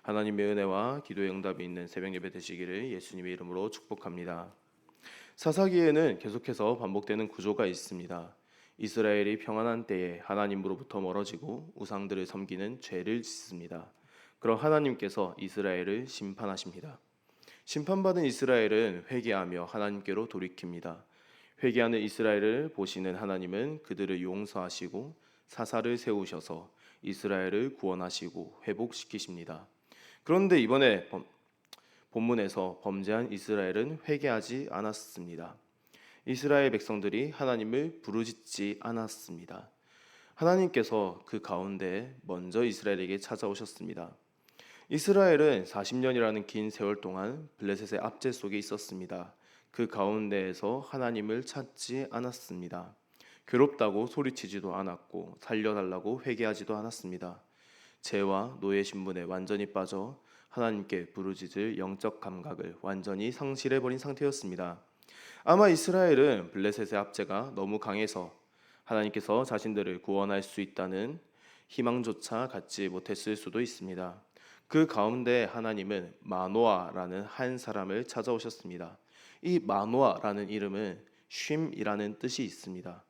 하나님의 은혜와 기도의 응답이 있는 새벽 예배 되시기를 예수님의 이름으로 축복합니다. 사사기에는 계속해서 반복되는 구조가 있습니다. 이스라엘이 평안한 때에 하나님으로부터 멀어지고 우상들을 섬기는 죄를 짓습니다. 그럼 하나님께서 이스라엘을 심판하십니다. 심판받은 이스라엘은 회개하며 하나님께로 돌이킵니다. 회개하는 이스라엘을 보시는 하나님은 그들을 용서하시고 사사를 세우셔서 이스라엘을 구원하시고 회복시키십니다. 그런데 이번에 본문에서 범죄한 이스라엘은 회개하지 않았습니다. 이스라엘 백성들이 하나님을 부르짖지 않았습니다. 하나님께서 그 가운데 먼저 이스라엘에게 찾아오셨습니다. 이스라엘은 40년이라는 긴 세월 동안 블레셋의 압제 속에 있었습니다. 그 가운데에서 하나님을 찾지 않았습니다. 괴롭다고 소리치지도 않았고 살려달라고 회개하지도 않았습니다. 죄와 노예 신분에 완전히 빠져 하나님께 부르짖을 영적 감각을 완전히 상실해버린 상태였습니다. 아마 이스라엘은 블레셋의 압제가 너무 강해서 하나님께서 자신들을 구원할 수 있다는 희망조차 갖지 못했을 수도 있습니다. 그 가운데 하나님은 마노아라는 한 사람을 찾아오셨습니다. 이 마노아라는 이름은 쉼이라는 뜻이 있습니다.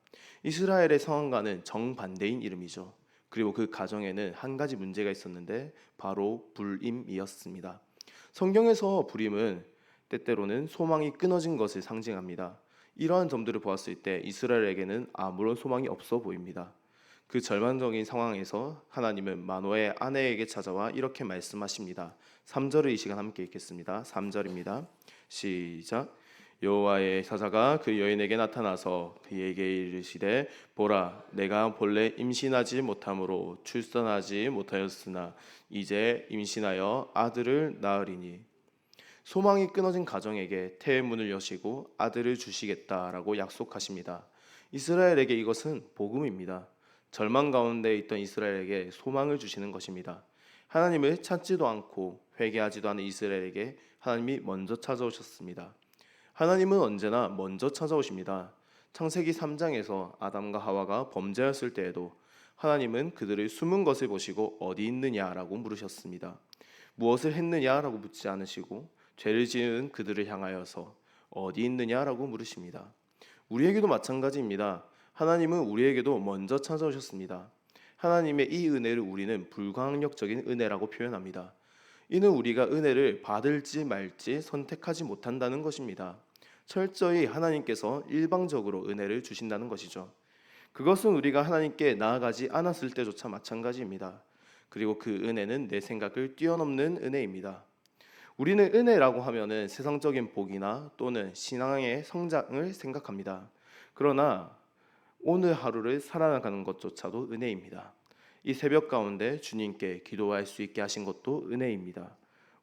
이스라엘의 상황과는 정반대인 이름이죠. 그리고 그 가정에는 한 가지 문제가 있었는데 바로 불임이었습니다. 성경에서 불임은 때때로는 소망이 끊어진 것을 상징합니다. 이러한 점들을 보았을 때 이스라엘에게는 아무런 소망이 없어 보입니다. 그 절망적인 상황에서 하나님은 마노아의 아내에게 찾아와 이렇게 말씀하십니다. 3절을 이 시간 함께 읽겠습니다. 3절입니다. 시작. 여호와의 사자가 그 여인에게 나타나서 그에게 이르시되 보라 내가 본래 임신하지 못함으로 출산하지 못하였으나 이제 임신하여 아들을 낳으리니 소망이 끊어진 가정에게 태의 문을 여시고 아들을 주시겠다라고 약속하십니다. 이스라엘에게 이것은 복음입니다. 절망 가운데 있던 이스라엘에게 소망을 주시는 것입니다. 하나님을 찾지도 않고 회개하지도 않은 이스라엘에게 하나님이 먼저 찾아오셨습니다. 하나님은 언제나 먼저 찾아오십니다. 창세기 3장에서 아담과 하와가 범죄했을 때에도 하나님은 그들의 숨은 것을 보시고 어디 있느냐라고 물으셨습니다. 무엇을 했느냐라고 묻지 않으시고 죄를 지은 그들을 향하여서 어디 있느냐라고 물으십니다. 우리에게도 마찬가지입니다. 하나님은 우리에게도 먼저 찾아오셨습니다. 하나님의 이 은혜를 우리는 불가항력적인 은혜라고 표현합니다. 이는 우리가 은혜를 받을지 말지 선택하지 못한다는 것입니다. 철저히 하나님께서 일방적으로 은혜를 주신다는 것이죠. 그것은 우리가 하나님께 나아가지 않았을 때조차 마찬가지입니다. 그리고 그 은혜는 내 생각을 뛰어넘는 은혜입니다. 우리는 은혜라고 하면은 세상적인 복이나 또는 신앙의 성장을 생각합니다. 그러나 오늘 하루를 살아나가는 것조차도 은혜입니다. 이 새벽 가운데 주님께 기도할 수 있게 하신 것도 은혜입니다.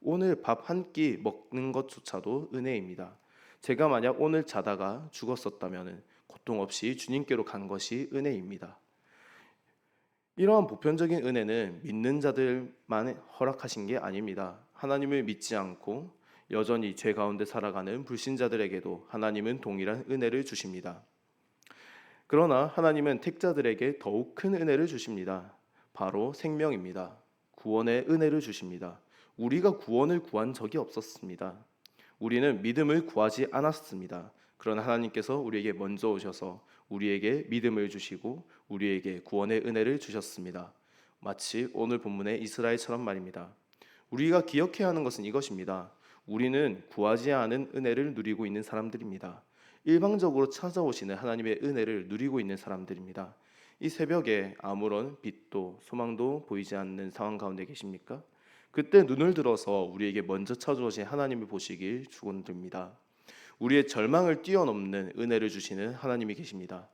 오늘 밥 한 끼 먹는 것조차도 은혜입니다. 제가 만약 오늘 자다가 죽었었다면 고통 없이 주님께로 간 것이 은혜입니다. 이러한 보편적인 은혜는 믿는 자들만 허락하신 게 아닙니다. 하나님을 믿지 않고 여전히 죄 가운데 살아가는 불신자들에게도 하나님은 동일한 은혜를 주십니다. 그러나 하나님은 택자들에게 더욱 큰 은혜를 주십니다. 바로 생명입니다. 구원의 은혜를 주십니다. 우리가 구원을 구한 적이 없었습니다. 우리는 믿음을 구하지 않았습니다. 그러나 하나님께서 우리에게 먼저 오셔서 우리에게 믿음을 주시고 우리에게 구원의 은혜를 주셨습니다. 마치 오늘 본문의 이스라엘처럼 말입니다. 우리가 기억해야 하는 것은 이것입니다. 우리는 구하지 않은 은혜를 누리고 있는 사람들입니다. 일방적으로 찾아오시는 하나님의 은혜를 누리고 있는 사람들입니다. 이 새벽에 아무런 빛도 소망도 보이지 않는 상황 가운데 계십니까? 그때 눈을 들어서 우리에게 먼저 찾아오신 하나님을 보시길 축원드립니다. 우리의 절망을 뛰어넘는 은혜를 주시는 하나님이 계십니다.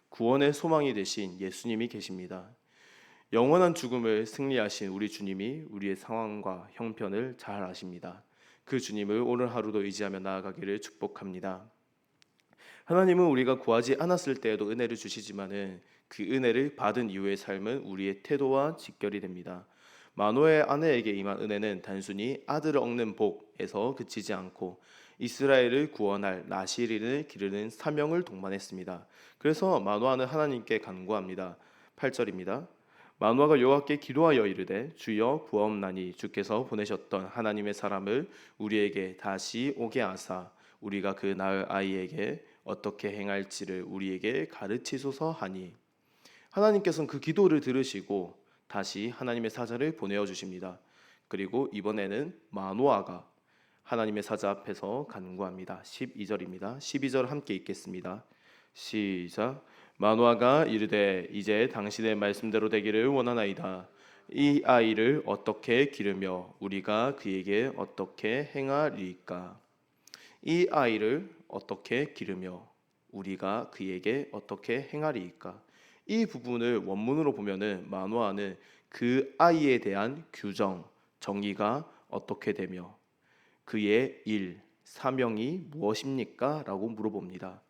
구원의 소망이 되신 예수님이 계십니다. 영원한 죽음을 승리하신 우리 주님이 우리의 상황과 형편을 잘 아십니다. 그 주님을 오늘 하루도 의지하며 나아가기를 축복합니다. 하나님은 우리가 구하지 않았을 때에도 은혜를 주시지만은 그 은혜를 받은 이후의 삶은 우리의 태도와 직결이 됩니다. 마노아의 아내에게 임한 은혜는 단순히 아들을 얻는 복에서 그치지 않고 이스라엘을 구원할 나시린을 기르는 사명을 동반했습니다. 그래서 마노아는 하나님께 간구합니다. 8절입니다. 마노아가 여호와께 기도하여 이르되 주여 구하옵나니 주께서 보내셨던 하나님의 사람을 우리에게 다시 오게 하사 우리가 그 낳을 아이에게 어떻게 행할지를 우리에게 가르치소서 하니 하나님께서는 그 기도를 들으시고 다시 하나님의 사자를 보내어 주십니다. 그리고 이번에는 마노아가 하나님의 사자 앞에서 간구합니다. 12절입니다. 12절 함께 읽겠습니다. 시작. 마노아가 이르되 이제 당신의 말씀대로 되기를 원하나이다. 이 아이를 어떻게 기르며 우리가 그에게 어떻게 행하리까? 이 아이를 어떻게 기르며 우리가 그에게 어떻게 행하리까? 이 부분을 원문으로 보면은 마노아는 그 아이에 대한 규정, 정의가 어떻게 되며 그의 일, 사명이 무엇입니까? 라고 물어봅니다.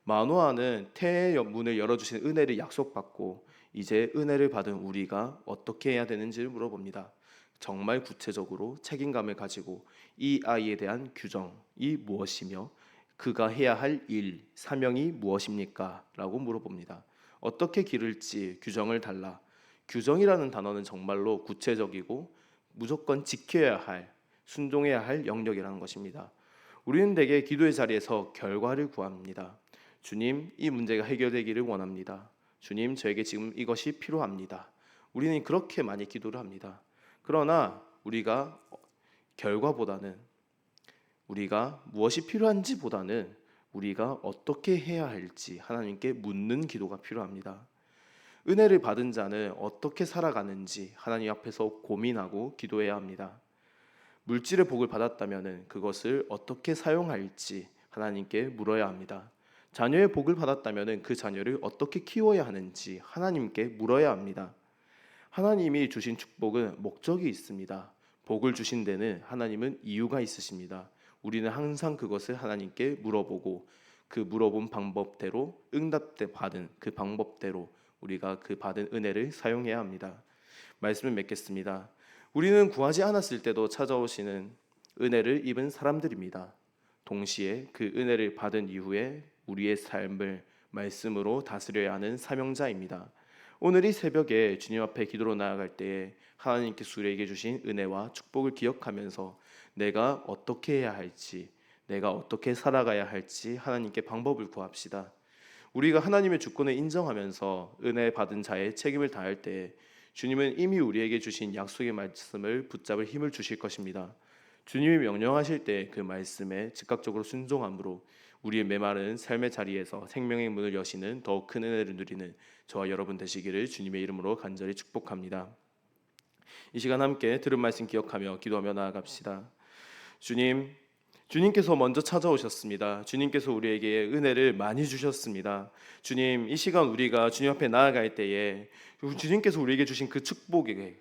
마노아는 태의 문을 열어주신 은혜를 약속받고 이제 은혜를 받은 우리가 어떻게 해야 되는지를 물어봅니다. 정말 구체적으로 책임감을 가지고 이 아이에 대한 규정이 무엇이며 그가 해야 할 일, 사명이 무엇입니까? 라고 물어봅니다. 어떻게 기를지 규정을 달라. 규정이라는 단어는 정말로 구체적이고 무조건 지켜야 할, 순종해야 할 영역이라는 것입니다. 우리는 대개 기도의 자리에서 결과를 구합니다. 주님, 이 문제가 해결되기를 원합니다. 주님, 저에게 지금 이것이 필요합니다. 우리는 그렇게 많이 기도를 합니다. 그러나 우리가 결과보다는 우리가 무엇이 필요한지보다는 우리가 어떻게 해야 할지 하나님께 묻는 기도가 필요합니다. 은혜를 받은 자는 어떻게 살아가는지 하나님 앞에서 고민하고 기도해야 합니다. 물질의 복을 받았다면 그것을 어떻게 사용할지 하나님께 물어야 합니다. 자녀의 복을 받았다면 그 자녀를 어떻게 키워야 하는지 하나님께 물어야 합니다. 하나님이 주신 축복은 목적이 있습니다. 복을 주신 데는 하나님은 이유가 있으십니다. 우리는 항상 그것을 하나님께 물어보고 그 물어본 방법대로 응답 받은 그 방법대로 우리가 그 받은 은혜를 사용해야 합니다. 말씀을 맺겠습니다. 우리는 구하지 않았을 때도 찾아오시는 은혜를 입은 사람들입니다. 동시에 그 은혜를 받은 이후에 우리의 삶을 말씀으로 다스려야 하는 사명자입니다. 오늘 이 새벽에 주님 앞에 기도로 나아갈 때에 하나님께서 우리에게 주신 은혜와 축복을 기억하면서 내가 어떻게 해야 할지, 내가 어떻게 살아가야 할지 하나님께 방법을 구합시다. 우리가 하나님의 주권을 인정하면서 은혜 받은 자의 책임을 다할 때에 주님은 이미 우리에게 주신 약속의 말씀을 붙잡을 힘을 주실 것입니다. 주님이 명령하실 때 그 말씀에 즉각적으로 순종함으로 우리의 메마른 삶의 자리에서 생명의 문을 여시는 더욱 큰 은혜를 누리는 저와 여러분 되시기를 주님의 이름으로 간절히 축복합니다. 이 시간 함께 들은 말씀 기억하며 기도하며 나아갑시다. 주님께서 먼저 찾아오셨습니다. 주님께서 우리에게 은혜를 많이 주셨습니다. 주님, 이 시간 우리가 주님 앞에 나아갈 때에 주님께서 우리에게 주신 그 축복에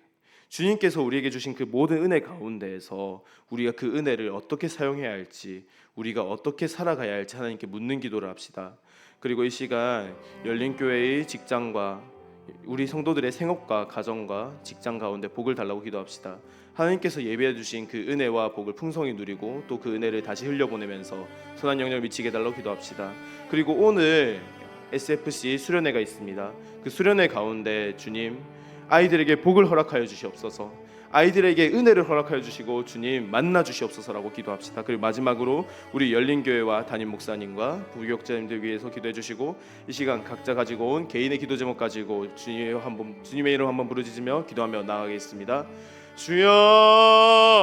주님께서 우리에게 주신 그 모든 은혜 가운데에서 우리가 그 은혜를 어떻게 사용해야 할지, 우리가 어떻게 살아가야 할지 하나님께 묻는 기도를 합시다. 그리고 이 시간 열린교회의 직장과 우리 성도들의 생업과 가정과 직장 가운데 복을 달라고 기도합시다. 하나님께서 예비해 주신 그 은혜와 복을 풍성히 누리고 또 그 은혜를 다시 흘려보내면서 선한 영향을 미치게 달라고 기도합시다. 그리고 오늘 SFC 수련회가 있습니다. 그 수련회 가운데 주님, 아이들에게 복을 허락하여 주시옵소서. 아이들에게 은혜를 허락하여 주시고 주님 만나 주시옵소서라고 기도합시다. 그리고 마지막으로 우리 열린교회와 담임 목사님과 부교육자님들 위해서 기도해 주시고 이 시간 각자 가지고 온 개인의 기도 제목 가지고 주님의 이름 한번 부르짖으며 기도하며 나아가겠습니다. 주여